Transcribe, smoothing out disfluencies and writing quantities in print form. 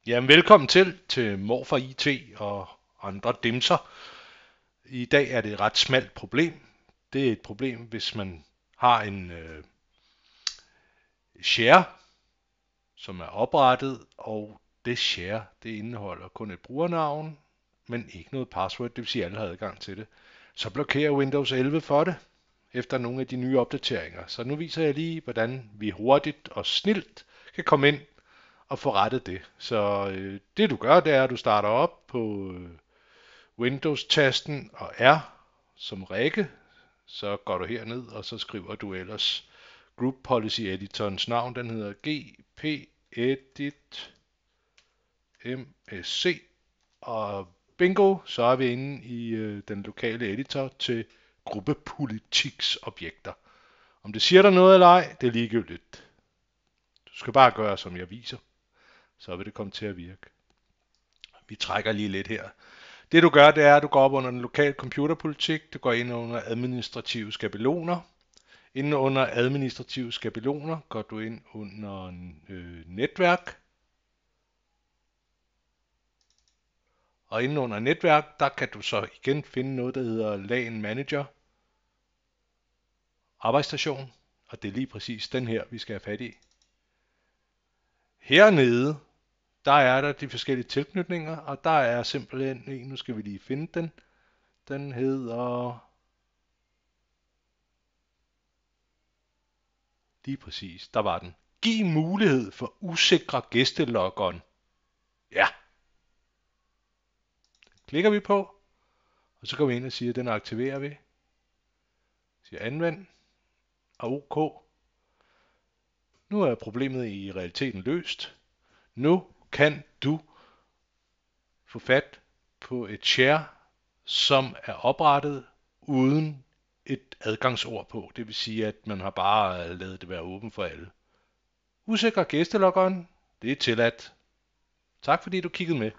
Jamen, velkommen til Morfar IT og andre dimser. I dag er det et ret smalt problem. Det er et problem, hvis man har en share, som er oprettet, og det share, det indeholder kun et brugernavn, men ikke noget password, det vil sige, at alle har adgang til det. Så blokerer Windows 11 for det, efter nogle af de nye opdateringer. Så nu viser jeg lige, hvordan vi hurtigt og snilt kan komme ind og få rettet det. Så det du gør, det er, at du starter op på Windows-tasten og R som række. Så går du herned, og så skriver du ellers Group Policy Editorens navn. Den hedder gpedit msc. Og bingo, så er vi inde i den lokale editor til gruppepolitiksobjekter. Om det siger dig noget eller ej, det er ligegyldigt. Du skal bare gøre, som jeg viser. Så vil det komme til at virke. Vi trækker lige lidt her. Det du gør, det er, at du går op under den lokale computerpolitik. Du går ind under administrative skabeloner. Inden under administrative skabeloner går du ind under netværk. Og inden under netværk, der kan du så igen finde noget, der hedder LAN Manager. Arbejdsstation. Og det er lige præcis den her, vi skal have fat i. Hernede, der er der de forskellige tilknytninger, og der er simpelthen en, nu skal vi lige finde den. Den hedder lige præcis, der var den. Giv mulighed for usikre gæsteloggen. Ja, klikker vi på, og så går vi ind og siger, at den aktiverer vi. Siger anvend, og OK. Nu er problemet i realiteten løst. Nu kan du få fat på et share, som er oprettet uden et adgangsord på. Det vil sige, at man har bare lavet det være åben for alle. Usikre gæsteloggeren, det er tilladt. Tak fordi du kiggede med.